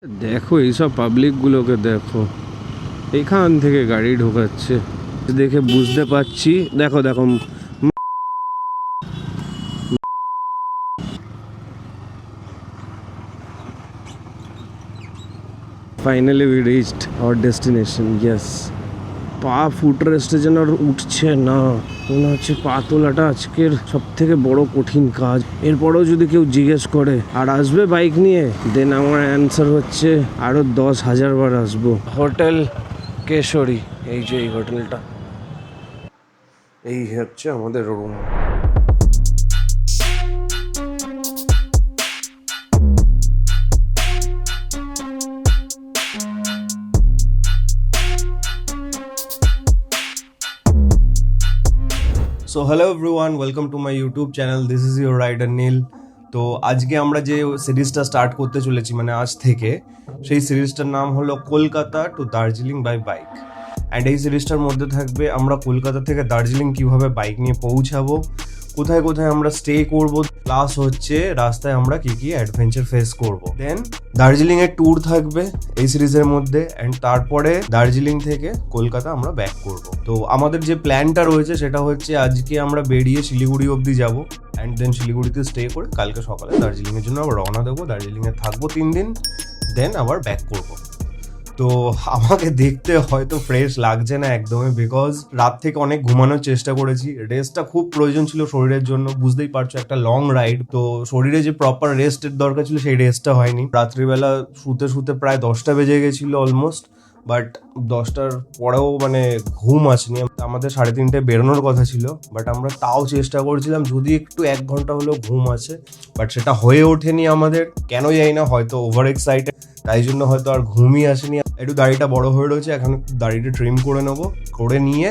দেখো এইসব পাবলিকগুলোকে দেখো, এখান থেকে গাড়ি ঢোকাচ্ছে দেখে বুঝতে পারছি। দেখো দেখো, finally we reached our destination. Yes, পা ফুট রেস্টে যেন আর উঠছে না, মনে হচ্ছে পা তোলাটা আজকের সব থেকে বড় কঠিন কাজ। এরপরেও যদি কেউ জিজ্ঞেস করে আর আসবে বাইক নিয়ে, দেন আমার অ্যান্সার হচ্ছে আরও 10,000 বার আসবো। হোটেল কেশরী, এই যে এই হোটেলটা, এই হচ্ছে আমাদের room. So hello everyone, welcome to my YouTube channel. This is your rider Neel. তো আজকে আমরা যে সিরিজটা স্টার্ট করতে চলেছি, মানে আজ থেকে, সেই সিরিজটার নাম হলো Kolkata to Darjeeling by bike. And এই সিরিজটার মধ্যে থাকবে আমরা কলকাতা থেকে দার্জিলিং কীভাবে বাইক নিয়ে পৌঁছাবো, কোথায় কোথায় আমরা স্টে করব, প্লাস হচ্ছে রাস্তায় আমরা কি কি অ্যাডভেঞ্চার ফেস করব। দেন দার্জিলিং এর ট্যুর থাকবে এই সিরিজের মধ্যে, অ্যান্ড তারপরে দার্জিলিং থেকে কলকাতা আমরা ব্যাক করব। তো আমাদের যে প্ল্যানটা রয়েছে সেটা হচ্ছে আজকে আমরা বেরিয়ে শিলিগুড়ি অবধি যাব, অ্যান্ড দেন শিলিগুড়িতে স্টে করে কালকে সকালে দার্জিলিংয়ের জন্য আবার রওনা দেবো। দার্জিলিংয়ে থাকবো 3 দিন, দেন আবার ব্যাক করব। তো আমাকে দেখতে হয়তো ফ্রেশ লাগছে না একদমই, বিকজ রাত থেকে অনেক ঘুমানোর চেষ্টা করেছি। রেস্টটা খুব প্রয়োজন ছিল শরীরের জন্য, বুঝতেই পারছো একটা লং রাইড, তো শরীরে যে প্রপার রেস্টের দরকার ছিল সেই রেস্টটা হয়নি। রাত্রিবেলা শুতে শুতে প্রায় 10টা বেজে গেছিল অলমোস্ট, বাট 10টার পরেও মানে ঘুম আসেনি। আমাদের 3:30টায় বেরোনোর কথা ছিল, বাট আমরা তাও চেষ্টা করছিলাম যদি একটু 1 ঘন্টা হলেও ঘুম আসে, বাট সেটা হয়ে ওঠেনি আমাদের। কেন জানি না, হয়তো ওভার এক্সাইটেড, তাই জন্য হয়তো আর ঘুমই আসেনি। একটু দাড়িটা বড় হয়ে রয়েছে, এখন দাড়িটা ট্রিম করে নেবো, করে নিয়ে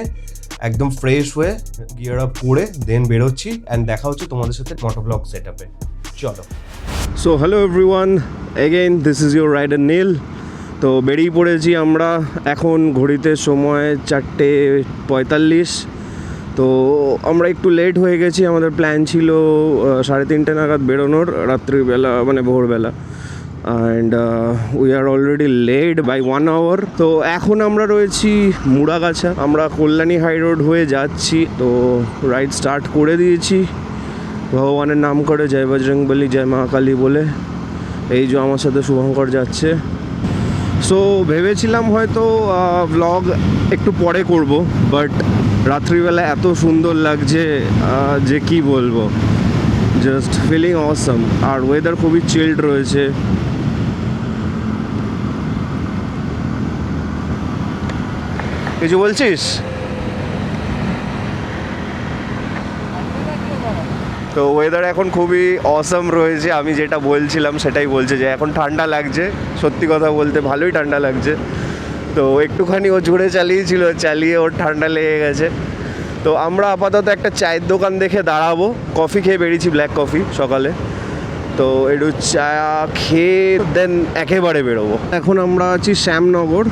একদম ফ্রেশ হয়ে গিয়ার আপ করে দেন বেরোচ্ছি। অ্যান্ড দেখা হচ্ছে তোমাদের সাথে মোটোব্লগ সেট আপে। চলো। So hello everyone, again this is your rider Neel. তো বেরিয়ে পড়েছি আমরা, এখন ঘড়িতে সময় 4:45। তো আমরা একটু লেট হয়ে গেছি, আমাদের প্ল্যান ছিল 3:30 নাগাদ বেরোনোর, রাত্রিবেলা মানে ভোরবেলা। And we are already late by 1 hour. তো এখন আমরা রয়েছি মুড়াগাছা, আমরা কল্যাণী হাই রোড হয়ে যাচ্ছি। তো রাইড স্টার্ট করে দিয়েছি, ভগবানের নাম করে, জয় বজরংবলী জয় মা কালী বলে। এই যে আমার সাথে শুভঙ্কর যাচ্ছে। সো ভেবেছিলাম হয়তো ব্লগ একটু পরে করব, বাট রাত্রিবেলা এত সুন্দর লাগছে যে কি বলবো, জাস্ট ফিলিং অসাম। আর ওয়েদার খুবই চিল্ড রয়েছে। কিছু বলছিস? তো ওয়েদার এখন খুবই অসাম রয়েছে, আমি যেটা বলছিলাম সেটাই বলছে যে এখন ঠান্ডা লাগছে। সত্যি কথা বলতে ভালোই ঠান্ডা লাগছে। তো একটুখানি ও জোরে চালিয়েছিল, চালিয়ে ওর ঠান্ডা লেগে গেছে। তো আমরা আপাতত একটা চায়ের দোকান দেখে দাঁড়াবো, কফি খেয়ে বেরিয়েছি, ব্ল্যাক কফি সকালে। তো একটু চা খেয়ে দেন একেবারে বেরোবো। এখন আমরা আছি শ্যামনগর।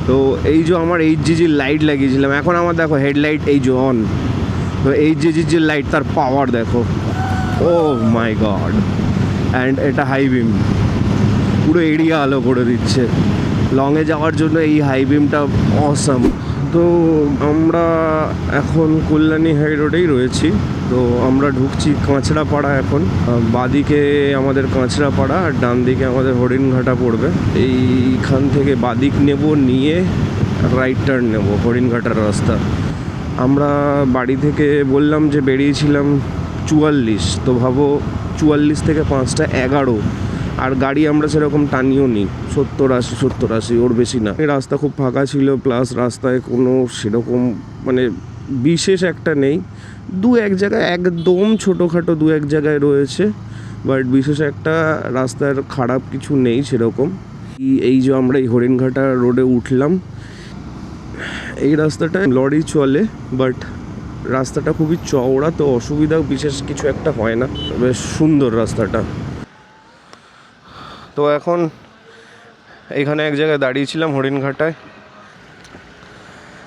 তো এই যে আমার এইচজিজির লাইট লাগিয়েছিলাম, এখন আমার দেখো হেডলাইট এই যে অন। তো এইচজিজির যে লাইট, তার পাওয়ার দেখো, ও মাই গড। অ্যান্ড এটা হাই বিম, পুরো এরিয়া আলো করে দিচ্ছে। লংয়ে যাওয়ার জন্য এই হাই বিমটা অসাম। তো আমরা এখন কল্যাণী হাই রোডেই রয়েছি। তো আমরা ঢুকছি কাঁচড়াপাড়া এখন। বাঁদিকে আমাদের কাঁচড়াপাড়া আর ডান দিকে আমাদের হরিণঘাটা পড়বে। এইখান থেকে বাঁদিক নেব, নিয়ে রাইট টার্ন নেব হরিণঘাটার রাস্তা। আমরা বাড়ি থেকে বললাম যে বেরিয়েছিলাম 44, তো ভাবো 44 থেকে 5টা 11, আর গাড়ি আমরা সেরকম টানিও নি, 70-80 ওর বেশি না। রাস্তা খুব ফাঁকা ছিল, প্লাস রাস্তায় কোনো সেরকম মানে বিশেষ একটা নেই। 2-1 জায়গায় একদম ছোটোখাটো 2-1 জায়গায় রয়েছে, বাট বিশেষ একটা রাস্তার খারাপ কিছু নেই সেরকম। এই যে আমরা এই হরিণঘাটা রোডে উঠলাম, এই রাস্তাটায় লরি চলে, বাট রাস্তাটা খুবই চওড়া, তো অসুবিধা বিশেষ কিছু একটা হয় না, বেশ সুন্দর রাস্তাটা। তো এখন এইখানে এক জায়গায় দাঁড়িয়েছিলাম হরিণঘাটায়,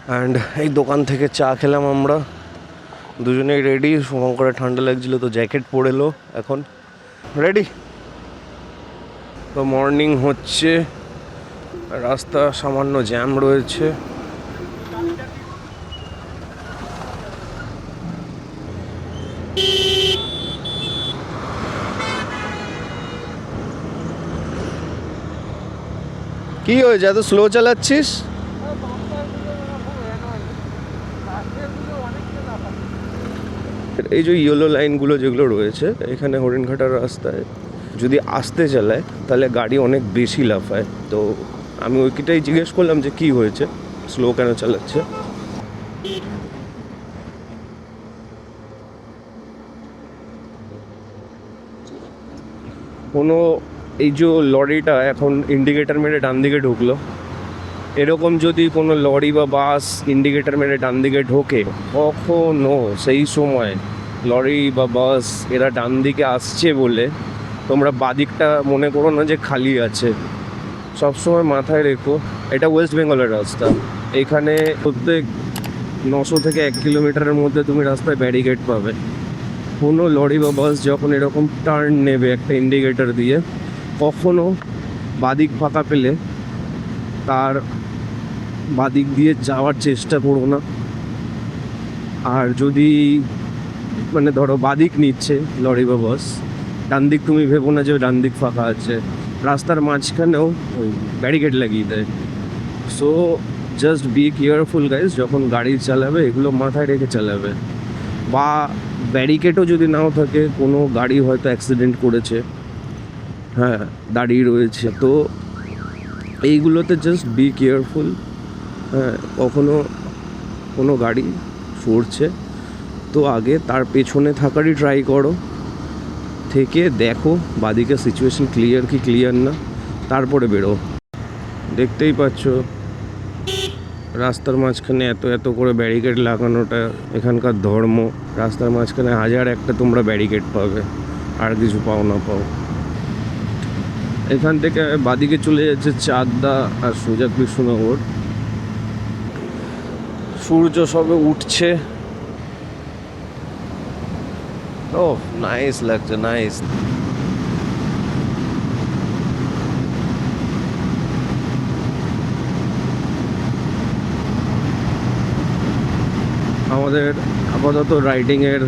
অ্যান্ড এই দোকান থেকে চা খেলাম আমরা, দুজনেই রেডি। শুভঙ্করের ঠান্ডা লাগছিলো তো জ্যাকেট পরে এলো, এখন রেডি। তো মর্নিং হচ্ছে, রাস্তা সামান্য জ্যাম রয়েছে। কি হয়েছে, এত স্লো চালাচ্ছিস? এই যে ইয়েলো লাইনগুলো যেগুলো রয়েছে এখানে হরিণঘাটার রাস্তায় যদি আসতে চালায় তাহলে গাড়ি অনেক বেশি লাফায়। তো আমি ওইটাই জিজ্ঞেস করলাম যে কি হয়েছে, স্লো কেন চালাচ্ছে। কোনো এই যে লরিটা এখন ইন্ডিকেটার মেরে ডান দিকে ঢুকলো, এরকম যদি কোনো লরি বা বাস ইন্ডিকেটার মেরে ডান দিকে ঢোকে, কখনো সেই সময় লরি বা বাস এরা ডান দিকে আসছে বলে তোমরা বাদিকটা মনে করো না যে খালি আছে। সবসময় মাথায় রেখো এটা ওয়েস্ট বেঙ্গলের রাস্তা। এখানে প্রত্যেক 900 থেকে 1 কিলোমিটারের মধ্যে তুমি রাস্তায় ব্যারিকেড পাবে। কোনো লরি বা বাস যখন এরকম টার্ন নেবে একটা ইন্ডিকেটার দিয়ে, কখনো বাদিক ফাঁকা পেলে তার বাদিক দিয়ে যাওয়ার চেষ্টা করো না। আর যদি মানে ধরো বাদিক নিচ্ছে লরি বা বাস, ডান দিক তুমি ভেবো না যে ডান দিক ফাঁকা আছে, রাস্তার মাঝখানেও ওই ব্যারিকেড লাগিয়ে দেয়। So just be careful guys, যখন গাড়ি চালাবে এগুলো মাথায় রেখে চালাবে। বা ব্যারিকেডও যদি নাও থাকে, কোনো গাড়ি হয়তো অ্যাক্সিডেন্ট করেছে, হ্যাঁ দাঁড়িয়ে রয়েছে, তো এইগুলোতে জাস্ট বি কেয়ারফুল। হ্যাঁ, কখনো কোনো গাড়ি সরছে তো আগে তার পেছনে থাকারই ট্রাই করো, থেকে দেখো বাদিকে সিচুয়েশন ক্লিয়ার কি ক্লিয়ার না, তারপরে বেরো। দেখতেই পাচ্ছ রাস্তার মাঝখানে এত এত করে ব্যারিকেড লাগানোটা এখানকার ধর্ম। রাস্তার মাঝখানে 1001টা তোমরা ব্যারিকেড পাবে, আর কিছু পাও না পাও। এখান থেকে বাদিকে চলে যাচ্ছে চাকদা আর সোজা কৃষ্ণনগর। সূর্য সবে উঠছে। ও নাইস লাগছে, নাইস। আমাদের আপাতত রাইডিংয়ের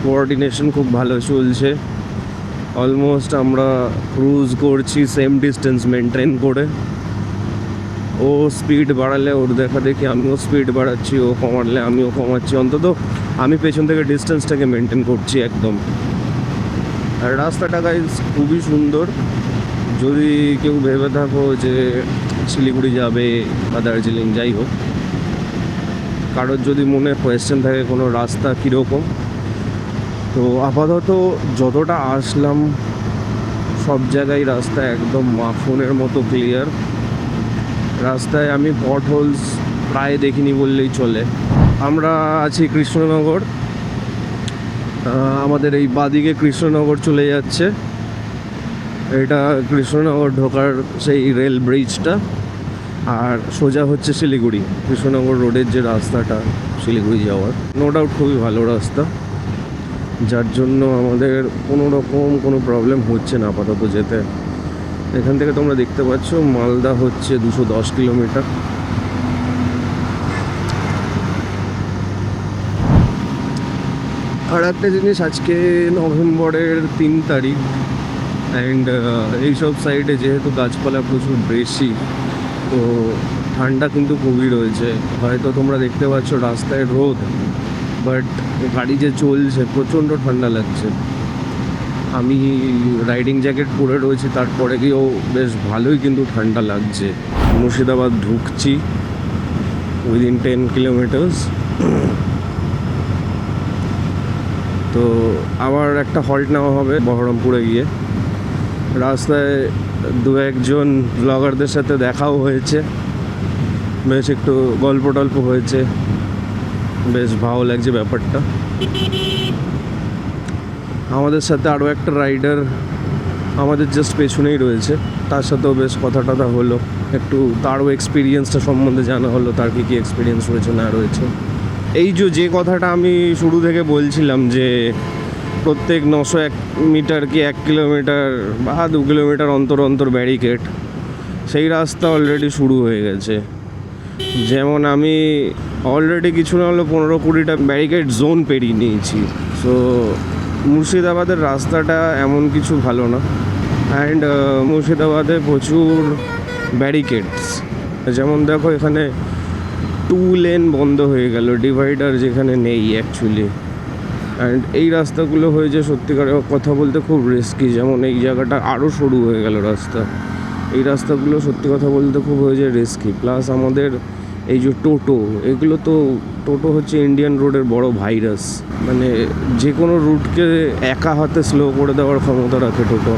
কোঅর্ডিনেশন খুব ভালো চলছে। অলমোস্ট আমরা ক্রুজ করছি সেম ডিস্টেন্স মেনটেন করে। ও স্পিড বাড়ালে ওর দেখা দেখি আমিও স্পিড বাড়াচ্ছি, ও কমালে আমিও কমাচ্ছি। অন্তত আমি পেছন থেকে ডিস্টেন্সটাকে মেনটেন করছি একদম। আর রাস্তাটা গাইজ খুবই সুন্দর। যদি কেউ ভেবে থাকো যে শিলিগুড়ি যাবে বা দার্জিলিং যাই হোক, কারোর যদি মনে কোয়েশ্চেন থাকে কোনো রাস্তা কীরকম, তো আপাতত যতটা আসলাম সব জায়গায় রাস্তা একদম মাখনের মতো ক্লিয়ার। রাস্তায় আমি পট হোলস প্রায় দেখিনি বললেই চলে। আমরা আছি কৃষ্ণনগর, আমাদের এই বাদিকে কৃষ্ণনগর চলে যাচ্ছে। এটা কৃষ্ণনগর ঢোকার সেই রেল ব্রিজটা, আর সোজা হচ্ছে শিলিগুড়ি। কৃষ্ণনগর রোডের যে রাস্তাটা শিলিগুড়ি যাওয়ার, নো ডাউট খুবই ভালো রাস্তা, যার জন্য আমাদের কোনো রকম কোনো প্রবলেম হচ্ছে না আপাতত যেতে। এখান থেকে তোমরা দেখতে পাচ্ছ মালদা হচ্ছে 210 কিলোমিটার। আর একটা জিনিস, আজকে নভেম্বরের 3 তারিখ, অ্যান্ড এইসব সাইডে যেহেতু গাছপালা প্রচুর বেশি, তো ঠান্ডা কিন্তু খুবই রয়েছে। হয়তো তোমরা দেখতে পাচ্ছ রাস্তায় রোদ, বাট গাড়ি যে চলছে প্রচণ্ড ঠান্ডা লাগছে। আমি রাইডিং জ্যাকেট পরে রয়েছি, তারপরে গিয়েও বেশ ভালোই কিন্তু ঠান্ডা লাগছে। মুর্শিদাবাদ ঢুকছি উইদিন 10 কিলোমিটার্স। তো আবার একটা হল্ট নেওয়া হবে বহরমপুরে গিয়ে। রাস্তায় দু একজন ব্লগারদের সাথে দেখাও হয়েছে, বেশ একটু গল্প টল্প হয়েছে, বেশ ভালো লাগছে ব্যাপারটা। আমাদের সাথে আরও একটা রাইডার আমাদের জাস্ট পেছনেই রয়েছে, তার সাথেও বেশ কথা টথা হলো, একটু তারও এক্সপিরিয়েন্সটা সম্বন্ধে জানা হলো, তার কী কী এক্সপিরিয়েন্স রয়েছে না রয়েছে। এই যে কথাটা আমি শুরু থেকে বলছিলাম যে প্রত্যেক 901 মিটার কি 1 কিলোমিটার বা 2 কিলোমিটার অন্তর অন্তর ব্যারিকেড, সেই রাস্তা অলরেডি শুরু হয়ে গেছে। যেমন আমি অলরেডি কিছু না হলো 15-20টা ব্যারিকেড জোন পেরিয়ে নিয়েছি। সো মুর্শিদাবাদের রাস্তাটা এমন কিছু ভালো না। অ্যান্ড মুর্শিদাবাদে প্রচুর ব্যারিকেডস, যেমন দেখো এখানে 2 লেন বন্ধ হয়ে গেল, ডিভাইডার যেখানে নেই অ্যাকচুয়ালি। অ্যান্ড এই রাস্তাগুলো হয়েছে সত্যিকার কথা বলতে খুব রিস্কি। যেমন এই জায়গাটা আরও সরু হয়ে গেল রাস্তা, এই রাস্তাগুলো সত্যি কথা বলতে খুব হয়েছে রিস্কি। প্লাস আমাদের এই যে টোটো, এগুলো তো টোটো হচ্ছে ইন্ডিয়ান রোডের বড় ভাইরাস। মানে যে কোনো রুটকে একা হাতে স্লো করে দেওয়ার ক্ষমতা রাখে টোটো।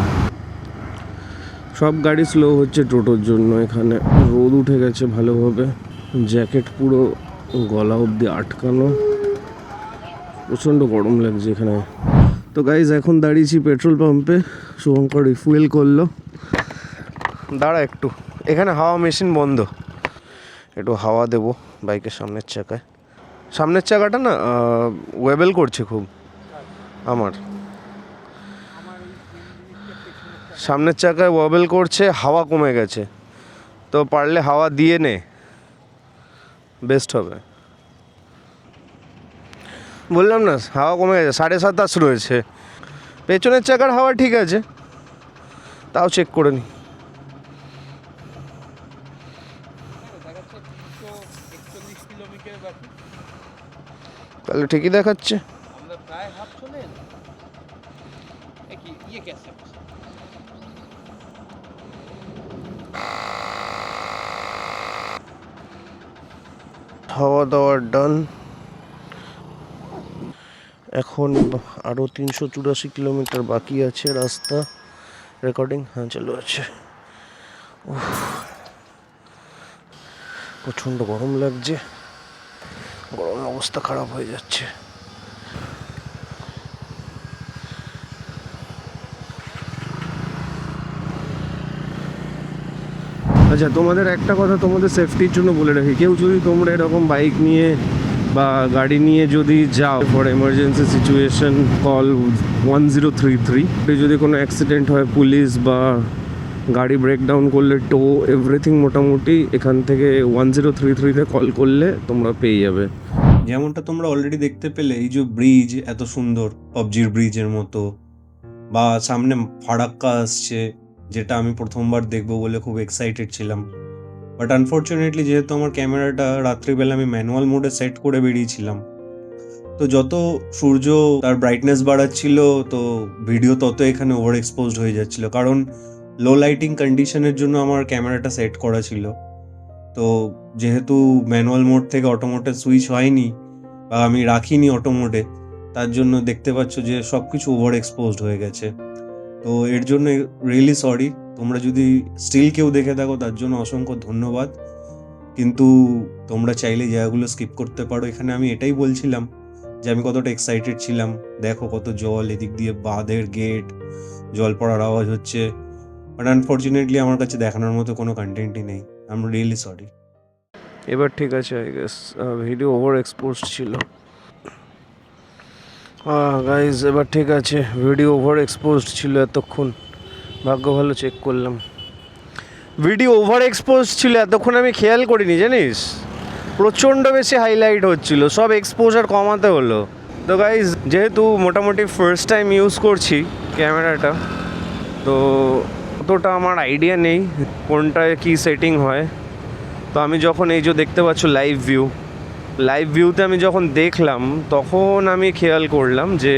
সব গাড়ি স্লো হচ্ছে টোটোর জন্য। এখানে রোদ উঠে গেছে ভালোভাবে, জ্যাকেট পুরো গলা অবধি আটকানো, প্রচণ্ড গরম লাগছে এখানে। তো গাইজ এখন দাঁড়িয়েছি পেট্রোল পাম্পে, শুভঙ্কর রিফুয়েল করলো। দাঁড়া একটু, এখানে হাওয়া মেশিন বন্ধ, একটু হাওয়া দেবো বাইকের সামনের চাকায়। সামনের চাকাটা না ওয়েবেল করছে খুব। আমার সামনের চাকায় ওয়েবেল করছে, হাওয়া কমে গেছে। তো পারলে হাওয়া দিয়ে নে, বেস্ট হবে। বললাম না হাওয়া কমে গেছে, 27.5 রয়েছে। পেছনের চাকার হাওয়া ঠিক আছে, তাও চেক করে নি। তাহলে ঠিকই দেখাচ্ছে। খাওয়া দাওয়া ডান। এখন আরও 384 কিলোমিটার বাকি আছে রাস্তা। রেকর্ডিং হ্যাঁ চালু আছে। প্রচণ্ড গরম লাগছে, গরমে অবস্থা খারাপ হয়ে যাচ্ছে। আচ্ছা, তোমাদের একটা কথা তোমাদের সেফটির জন্য বলে রাখি, কেউ যদি তোমরা এরকম বাইক নিয়ে বা গাড়ি নিয়ে যদি যাও ফর এমার্জেন্সি সিচুয়েশন, কল 1033। যদি কোনো অ্যাক্সিডেন্ট হয়, পুলিশ বা গাড়ি ব্রেকডাউন করলে টো এভরিথিং মোটামুটি এখান থেকে 1033-তে কল করলে তোমরা পেয়ে যাবে। যেমনটা তোমরা অলরেডি দেখতে পেলে, এই যে ব্রিজ এত সুন্দর, পাবজির ব্রিজের মতো, বা সামনে ফারাক্কা আসছে, যেটা আমি প্রথমবার দেখবো বলে খুব এক্সাইটেড ছিলাম। বাট আনফর্চুনেটলি যেহেতু আমার ক্যামেরাটা রাত্রিবেলা আমি ম্যানুয়াল মোডে সেট করে বেরিয়েছিলাম, তো যত সূর্য তার ব্রাইটনেস বাড়াচ্ছিল তো ভিডিও তত এখানে ওভার এক্সপোজড হয়ে যাচ্ছিল, কারণ লো লাইটিং কন্ডিশনের জন্য আমার ক্যামেরাটা সেট করা ছিল। তো যেহেতু ম্যানুয়াল মোড থেকে অটোমোডে সুইচ হয়নি বা আমি রাখিনি অটোমোডে, তার জন্য দেখতে পাচ্ছ যে সব কিছু ওভার এক্সপোজড হয়ে গেছে। তো এর জন্য রিয়েলি সরি। তোমরা যদি স্টিল কেউ দেখে থাকো তার জন্য অসংখ্য ধন্যবাদ, কিন্তু তোমরা চাইলে জায়গাগুলো স্কিপ করতে পারো। এখানে আমি এটাই বলছিলাম যে আমি কতটা এক্সাইটেড ছিলাম। দেখো কত জল, এদিক দিয়ে বাঁধের গেট, জল পড়ার আওয়াজ হচ্ছে। বাট আনফর্চুনেটলি আমার কাছে দেখানোর মতো কোনো কন্টেন্টই নেই। I am really sorry. এবার ঠিক আছে, I guess video over exposed ছিল। গাইজ এবার ঠিক আছে, ভিডিও ওভার এক্সপোজড ছিল এতক্ষণ, ভাগ্য ভালো চেক করলাম। ভিডিও ওভার এক্সপোজড ছিল এতক্ষণ, আমি খেয়াল করিনি জানিস, প্রচণ্ড বেশি হাইলাইট হচ্ছিল, সব এক্সপোজার কমাতে হলো। তো গাইজ যেহেতু মোটামুটি ফার্স্ট টাইম ইউজ করছি ক্যামেরাটা, তো অতটা আমার আইডিয়া নেই কোনটায় কী সেটিং হয়। তো আমি যখন এই যে দেখতে পাচ্ছ লাইভ ভিউতে আমি যখন দেখলাম, তখন আমি খেয়াল করলাম যে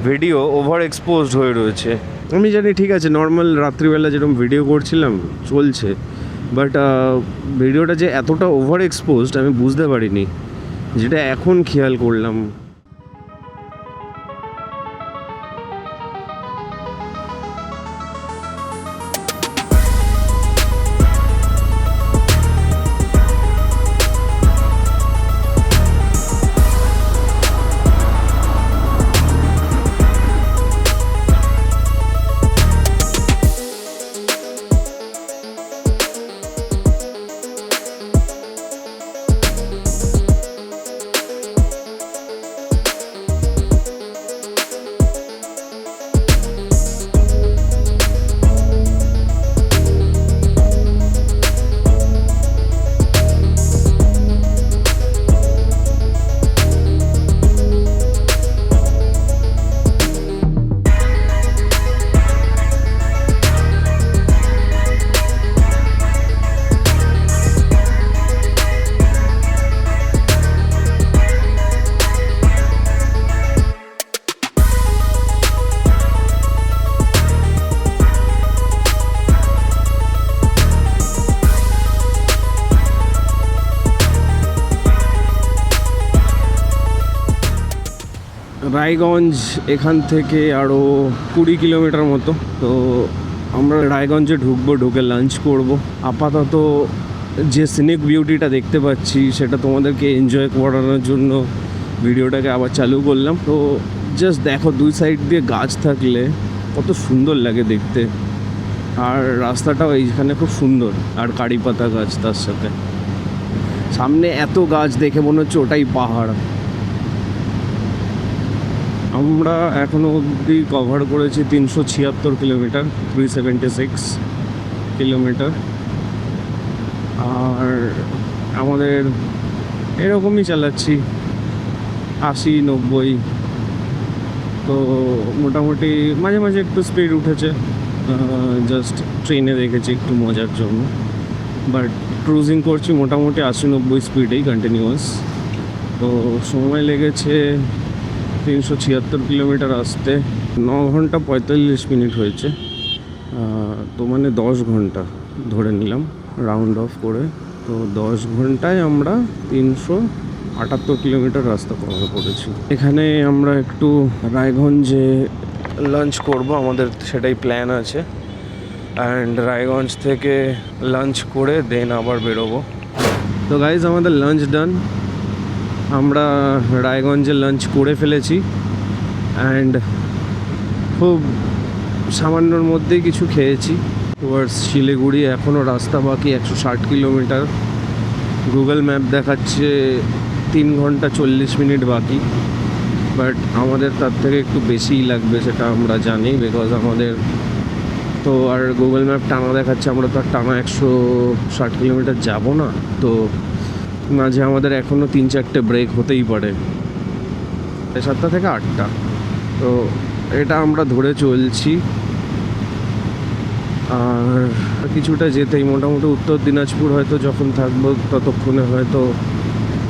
ভিডিও ওভার এক্সপোজড হয়ে রয়েছে। আমি জানি ঠিক আছে, নর্মাল রাত্রিবেলা যেরকম ভিডিও করছিলাম চলছে, বাট ভিডিওটা যে এতটা ওভার এক্সপোজড আমি বুঝতে পারিনি, যেটা এখন খেয়াল করলাম। রায়গঞ্জ এখান থেকে আরও 20 কিলোমিটার মতো। তো আমরা রায়গঞ্জে ঢুকবো, ঢুকে লাঞ্চ করব। আপাতত যে সিনিক বিউটিটা দেখতে পাচ্ছি সেটা তোমাদেরকে এনজয় করানোর জন্য ভিডিওটাকে আবার চালু করলাম। তো জাস্ট দেখো, দুই সাইড দিয়ে গাছ থাকলে কত সুন্দর লাগে দেখতে। আর রাস্তাটাও এইখানে খুব সুন্দর, আর কারি পাতা গাছ তার সাথে। সামনে এত গাছ দেখে মনে হচ্ছে ওটাই পাহাড়। আমরা এখনও অবধি কভার করেছি 376 কিলোমিটার, 376 কিলোমিটার। আর আমাদের এরকমই চালাচ্ছি 80-90। তো মোটামুটি মাঝে মাঝে একটু স্পিড উঠেছে, জাস্ট ট্রেনে দেখেছি একটু মজার জন্য। বাট ক্রুজিং করছি মোটামুটি 80-90 স্পিডেই কন্টিনিউয়াস। তো সময় লেগেছে 376 কিলোমিটার আসতে, 9 ঘন্টা 45 মিনিট হয়েছে। তো মানে 10 ঘন্টা ধরে নিলাম রাউন্ড অফ করে। তো 10 ঘন্টায় আমরা 378 কিলোমিটার রাস্তা কভার করেছি। এখানে আমরা একটু রায়গঞ্জে লাঞ্চ করব, আমাদের সেটাই প্ল্যান আছে। অ্যান্ড রায়গঞ্জ থেকে লাঞ্চ করে দেন আবার বেরোবো। তো গাইজ, আমাদের লাঞ্চ ডান। আমরা রায়গঞ্জে লাঞ্চ করে ফেলেছি। অ্যান্ড খুব সামান্যর মধ্যেই কিছু খেয়েছি। টুয়ার্ডস শিলিগুড়ি এখনও রাস্তা বাকি 160 কিলোমিটার। গুগল ম্যাপ দেখাচ্ছে 3 ঘন্টা 40 মিনিট বাকি। বাট আমাদের তার থেকে একটু বেশিই লাগবে, সেটা আমরা জানি। বিকজ আমাদের তো আর গুগল ম্যাপ টানা দেখাচ্ছে, আমরা তো আর টানা 160 কিলোমিটার যাবো না। তো মাঝে আমাদের এখনও 3-4টে ব্রেক হতেই পারে, 7টা থেকে 8টা। তো এটা আমরা ধরে চলছি। আর কিছুটা যেতেই মোটামুটি উত্তর দিনাজপুর হয়তো যখন থাকবো ততক্ষণে হয়তো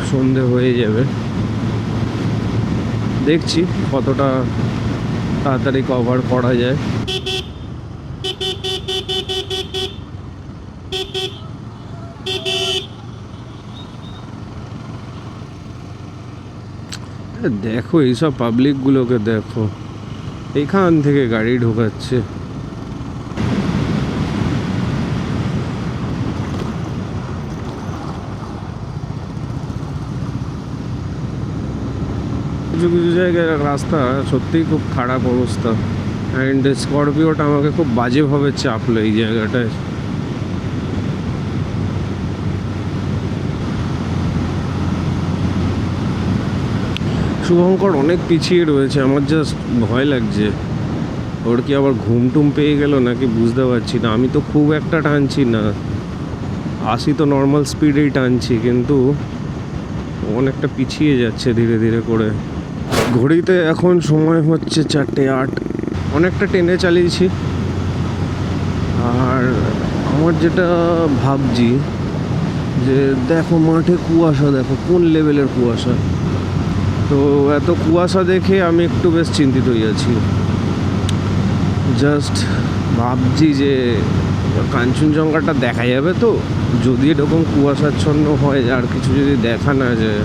সন্ধে হয়ে যাবে। দেখছি কতটা তাড়াতাড়ি কভার করা যায়। দেখো এইসব পাবলিকগুলোকে দেখো, এইখান থেকে গাড়ি ঢোকাচ্ছে। কিছু কিছু জায়গায় রাস্তা সত্যিই খুব খারাপ অবস্থা। অ্যান্ড স্করপিওটা আমাকে খুব বাজেভাবে চাপলো এই জায়গাটায়। শুভঙ্কর অনেক পিছিয়ে রয়েছে, আমার জাস্ট ভয় লাগছে ওর কি আবার ঘুমটুম পেয়ে গেল নাকি বুঝতে পারছি না। আমি তো খুব একটা টানছি না, 80 তো নর্মাল স্পিডেই টানছি, কিন্তু অনেকটা পিছিয়ে যাচ্ছে ধীরে ধীরে করে। ঘড়িতে এখন সময় হচ্ছে 4:08। অনেকটা টেনে চালিয়েছি। আর আমার যেটা ভাবছি যে দেখো মাঠে কুয়াশা, দেখো কোন লেভেলের কুয়াশা। তো এত কুয়াশা দেখে আমি একটু বেশ চিন্তিত হয়ে আছি। জাস্ট ভাবছি যে কাঞ্চনজঙ্ঘাটা দেখা যাবে তো, যদি এরকম কুয়াশাচ্ছন্ন হয় আর কিছু যদি দেখা না যায়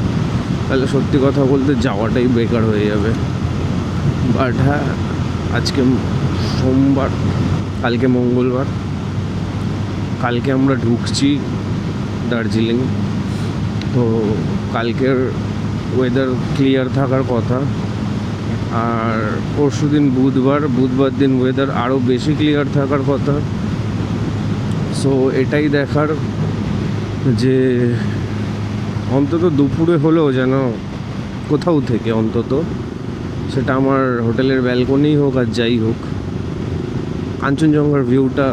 তাহলে সত্যি কথা বলতে যাওয়াটাই বেকার হয়ে যাবে। বাট হ্যাঁ, আজকে সোমবার, কালকে মঙ্গলবার, কালকে আমরা ঢুকছি দার্জিলিং। তো কালকের ওয়েদার ক্লিয়ার থাকার কথা। আর পরশু দিন বুধবার দিন ওয়েদার আরও বেশি ক্লিয়ার থাকার কথা। সো এটাই দেখার যে অন্তত দুপুরে হলেও যেন কোথাও থেকে, অন্তত সেটা আমার হোটেলের ব্যালকনি হোক আর যাই হোক, কাঞ্চনজঙ্ঘার ভিউটা।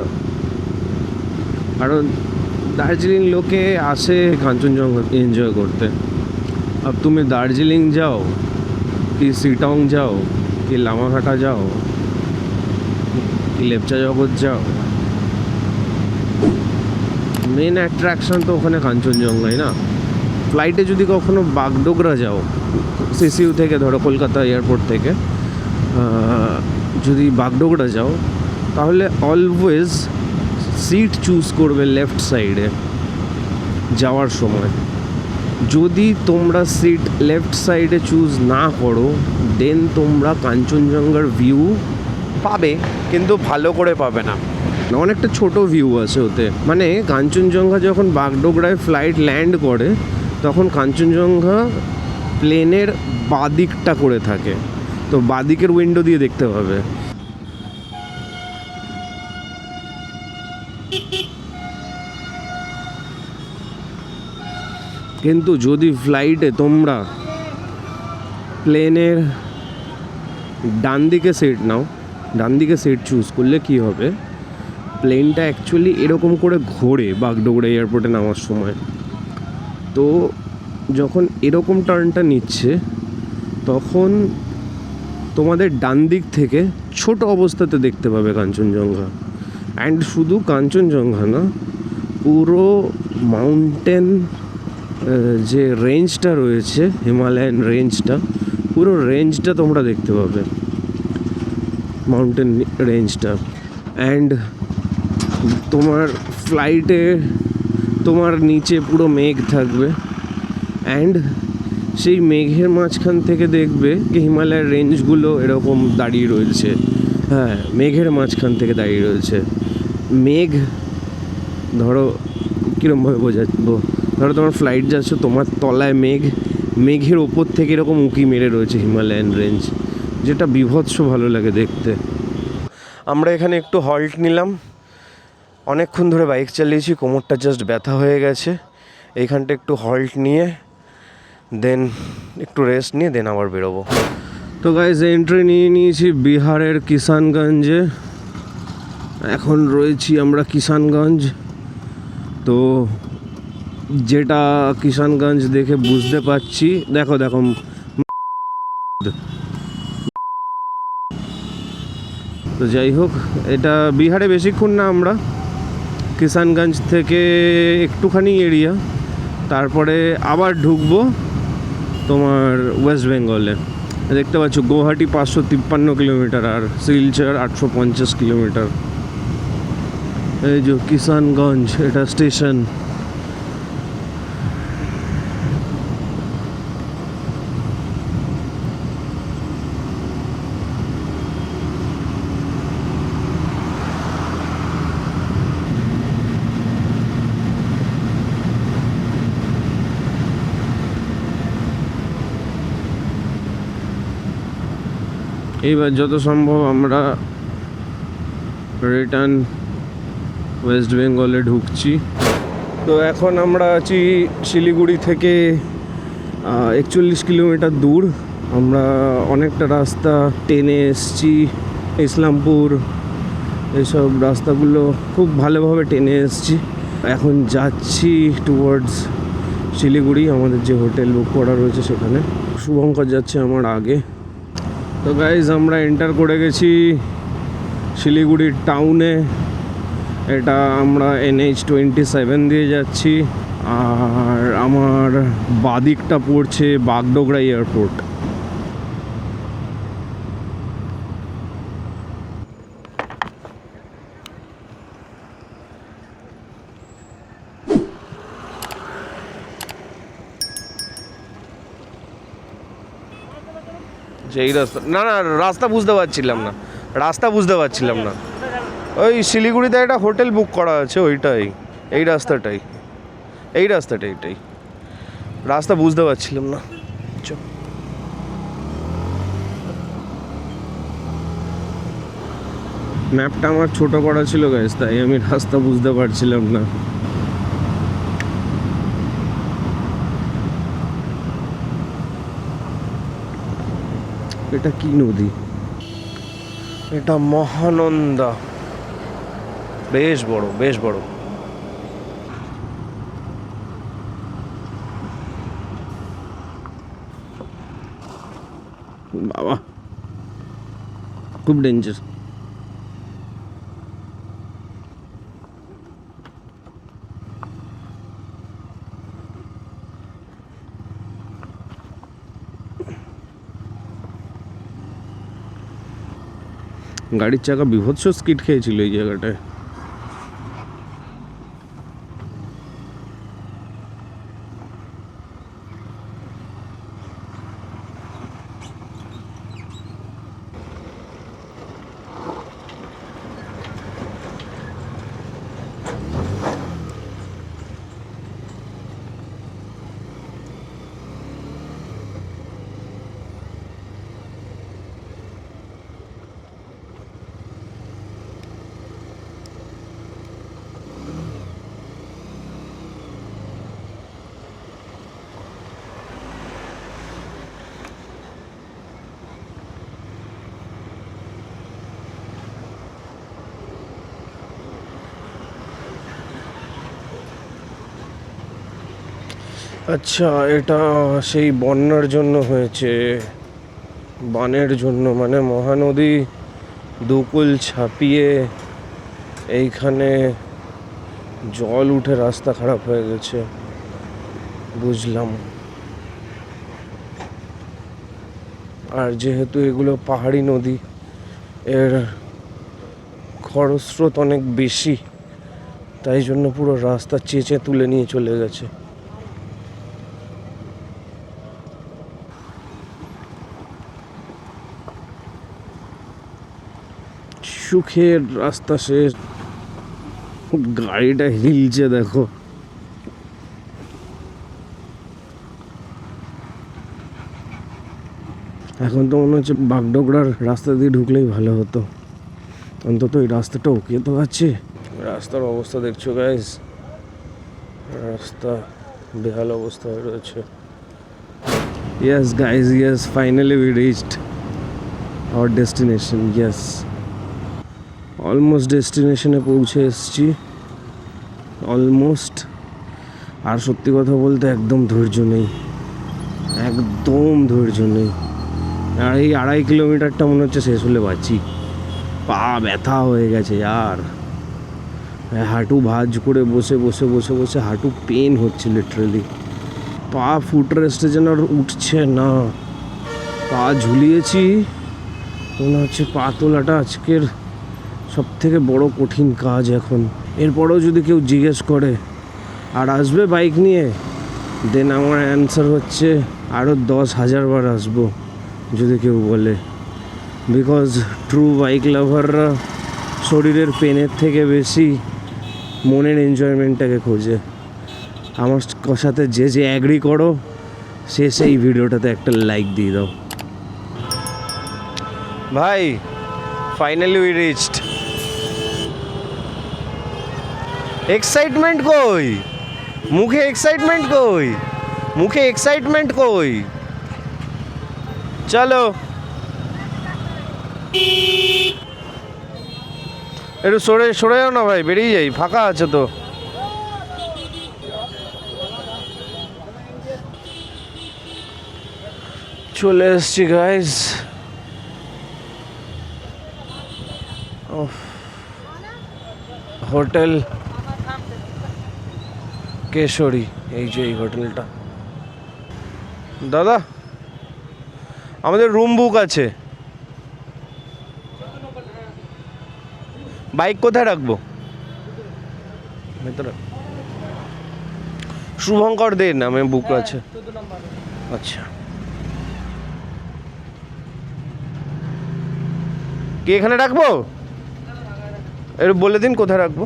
কারণ দার্জিলিং লোকে আসে কাঞ্চনজঙ্ঘা এনজয় করতে। अब তুমি দার্জিলিং যাও কি সিটং যাও কি লামাঘাটা যাও কি লেপচা জগৎ যাও, মেন অ্যাট্রাকশন তো ওখানে কাঞ্চনজঙ্ঘাই না। ফ্লাইটে যদি কখনো বাগডোগরা যাও, সিসিউ থেকে ধরো কলকাতা এয়ারপোর্ট থেকে যদি বাগডোগরা যাও, তাহলে অলওয়েজ সিট চুজ করবে লেফট সাইডে যাওয়ার সময়। যদি তোমরা সিট লেফট সাইডে চুজ না করো দেন তোমরা কাঞ্চনজঙ্ঘার ভিউ পাবে, কিন্তু ভালো করে পাবে না। অনেকটা ছোট ভিউ আছে ওতে। মানে কাঞ্চনজঙ্ঘা যখন বাগডোগরায় ফ্লাইট ল্যান্ড করে তখন কাঞ্চনজঙ্ঘা প্লেনের বাদিকটা করে থাকে, তো বাদিকের উইন্ডো দিয়ে দেখতে পাবে। কিন্তু যদি ফ্লাইটে তোমরা প্লেনের ডান দিকে সিট নাও, ডান দিকে সিট চুজ করলে কি হবে, প্লেনটা অ্যাকচুয়ালি এরকম করে ঘোরে বাগডোগরা এয়ারপোর্টে নামার সময়। তো যখন এরকম টার্নটা নিচ্ছে তখন তোমাদের ডান দিক থেকে ছোট অবস্থাতে দেখতে পাবে কাঞ্চনজঙ্ঘা। অ্যান্ড শুধু কাঞ্চনজঙ্ঘা না, পুরো মাউন্টেন যে রেঞ্জটা রয়েছে, হিমালয়ান রেঞ্জটা, পুরো রেঞ্জটা তোমরা দেখতে পাবে, মাউন্টেন রেঞ্জটা। অ্যান্ড তোমার ফ্লাইটে তোমার নিচে পুরো মেঘ থাকবে, অ্যান্ড সেই মেঘের মাঝখান থেকে দেখবে কি হিমালয়ের রেঞ্জগুলো এরকম দাঁড়িয়ে রয়েছে। হ্যাঁ, মেঘের মাঝখান থেকে দাঁড়িয়ে রয়েছে। মেঘ ধরো কীরকমভাবে বোঝাবো, ধরো তোমার ফ্লাইট যাচ্ছে, তোমার তলায় মেঘ, মেঘের ওপর থেকে এরকম উঁকি মেরে রয়েছে হিমালয়ান রেঞ্জ, যেটা বীভৎস ভালো লাগে দেখতে। আমরা এখানে একটু হল্ট নিলাম, অনেকক্ষণ ধরে বাইক চালিয়েছি, কোমরটা জাস্ট ব্যথা হয়ে গেছে। এইখানটা একটু হল্ট নিয়ে দেন একটু রেস্ট নিয়ে দেন আবার বেরোবো। তো গাইজ এন্ট্রি নিয়ে নিয়েছি বিহারের কিষানগঞ্জে। এখন রয়েছি আমরা কিষানগঞ্জ। তো যেটা কিষানগঞ্জ দেখে বুঝতে পারছি, দেখো দেখো তো যাই হোক, এটা বিহারে বেশিক্ষণ না, আমরা কিষানগঞ্জ থেকে একটুখানি এরিয়া, তারপরে আবার ঢুকবো তোমার ওয়েস্ট বেঙ্গলে। দেখতে পাচ্ছ গুয়াহাটি 553 কিলোমিটার আর শিলচর 850 কিলোমিটার। এই যে কিষানগঞ্জ, এটা স্টেশন। এইবার যত সম্ভব আমরা রিটার্ন ওয়েস্ট বেঙ্গলে ঢুকছি। তো এখন আমরা আছি শিলিগুড়ি থেকে 41 কিলোমিটার দূর। আমরা অনেকটা রাস্তা টেনে এসছি, ইসলামপুর এইসব রাস্তাগুলো খুব ভালোভাবে টেনে এসছি। এখন যাচ্ছি টুয়ার্ডস শিলিগুড়ি, আমাদের যে হোটেল বুক করা রয়েছে সেখানে। শুভঙ্কর যাচ্ছে আমার আগে। তো গাইজ আমরা এন্টার করে গেছি শিলিগুড়ির টাউনে। এটা আমরা NH-27 দিয়ে যাচ্ছি, আর আমার বাদিকটা পড়ছে বাগডোগরা এয়ারপোর্ট। এই রাস্তা না, না রাস্তা বুঝতে পারছিলাম না। ওই শিলিগুড়িতে একটা হোটেল বুক করা আছে, ওইটাই, এই রাস্তাটাই এটাই রাস্তা বুঝতে পারছিলাম না। ম্যাপটা আমার ছোট করা ছিল গাইস, তাই আমি রাস্তা বুঝতে পারছিলাম না। এটা কি নদী? এটা মহানন্দা, বেশ বড়। বাবা খুব ডেঞ্জার। গাড়ির চাকা বিভৎস স্কিড খেয়েছিল এই জায়গাটায়। আচ্ছা, এটা সেই বন্যার জন্য হয়েছে, বানের জন্য, মানে মহানদী দুকুল ছাপিয়ে এইখানে জল উঠে রাস্তা খারাপ হয়ে গেছে, বুঝলাম। আর যেহেতু এগুলো পাহাড়ি নদী, এর খরস্রোত অনেক বেশি, তাই জন্য পুরো রাস্তা চেঁচে তুলে নিয়ে চলে গেছে। সুখের রাস্তা শেষ। গাড়িটা হিলছে দেখো। এখন তো মনে হচ্ছে বাগডোগরার রাস্তা দিয়ে ঢুকলেই ভালো হতো, অন্তত এই রাস্তাটা ওকে তো আছে। রাস্তার অবস্থা দেখছো গাইস, রাস্তা বেহাল অবস্থা হয়ে রয়েছে। Yes guys, yes, finally we reached our destination. Yes, almost ডেস্টিনেশনে পৌঁছে এসেছি, অলমোস্ট। আর সত্যি কথা বলতে একদম ধৈর্য নেই, একদম ধৈর্য নেই। আর এই 2.5 কিলোমিটারটা মনে হচ্ছে শেষ হলে বাঁচি। পা ব্যথা হয়ে গেছে আর হাঁটু ভাঁজ করে বসে বসে বসে বসে হাঁটু পেন হচ্ছে লিটারালি। পা ফুট রেস্টে যেন আর উঠছে না, পা ঝুলিয়েছি। মনে হচ্ছে পা তোলাটা আজকের সব থেকে বড় কঠিন কাজ এখন। এরপরেও যদি কেউ জিজ্ঞেস করে আর আসবে বাইক নিয়ে, দেন আমার অ্যান্সার হচ্ছে আরও 10,000 বার আসবো যদি কেউ বলে। বিকজ ট্রু বাইক লাভাররা শরীরের পেনের থেকে বেশি মনের এনজয়মেন্টটাকে খোঁজে। আমার সাথে যে যে অ্যাগ্রি করো, সে সেই ভিডিওটাতে একটা লাইক দিয়ে দাও। ভাই, ফাইনালি উই রিচড। এক্সাইটমেন্ট কই মুখে, এক্সাইটমেন্ট কই মুখে, এক্সাইটমেন্ট কই? চলো একটু সরে সরে যাও না ভাই, বেরিয়ে যাই, ফাঁকা আছে তো। চলে এসছি গাইস। হোটেল কেশরী, এই যে এই হোটেলটা। দাদা, আমাদের রুম বুক আছে, বাইক কোথায় রাখবো? ভেতরে। শুভঙ্কর দে নামে বুক আছে। আচ্ছা, কি এখানে রাখবো? একটু বলে দিন কোথায় রাখবো।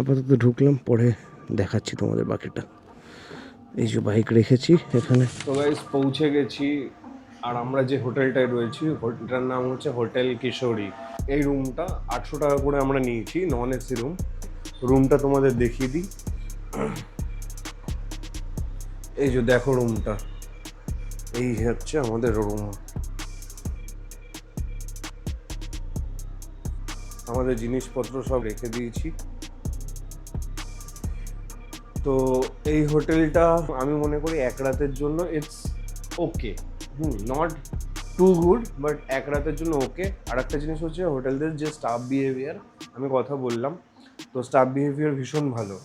আপাতত ঢুকলাম, পরে দেখাচ্ছি তোমাদের বাকিটা। এই যে বাইক রেখেছি এখানে। তো গাইস, পৌঁছে গেছি। আর আমরা যে হোটেলটায় রয়েছি, হোটেলটার নাম হচ্ছে হোটেল কিশোরী। এই রুমটা 800 টাকা করে আমরা নিয়েছি, নন এসি রুম। রুমটা তোমাদের দেখিয়ে দিই। এই যে দেখো রুমটা, এই হচ্ছে আমাদের রুম। আমাদের জিনিসপত্র সব রেখে দিয়েছি। তো এই হোটেলটা আমি মনে করি এক রাতের জন্য it's okay. Not too good, but এক রাতের জন্য ওকে। আর একটা জিনিস হচ্ছে হোটেলদের যে স্টাফ বিহেভিয়ার, আমি কথা বললাম, তো স্টাফ বিহেভিয়ার ভীষণ ভালো।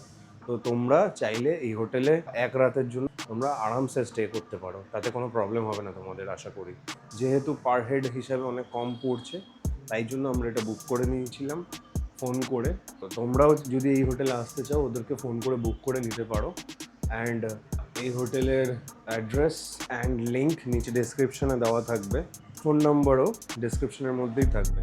তো তোমরা চাইলে এই হোটেলে এক রাতের জন্য তোমরা আরামসে স্টে করতে পারো, তাতে কোনো প্রবলেম হবে না তোমাদের, আশা করি। যেহেতু পার হেড হিসাবে অনেক কম পড়ছে, তাই জন্য আমরা এটা বুক করে নিয়েছিলাম ফোন করে। তো তোমরাও যদি এই হোটেলে আসতে চাও, ওদেরকে ফোন করে বুক করে নিতে পারো। অ্যান্ড এই হোটেলের অ্যাড্রেস অ্যান্ড লিঙ্ক নিচে ডেসক্রিপশনে দেওয়া থাকবে, ফোন নম্বরও ডেসক্রিপশনের মধ্যেই থাকবে।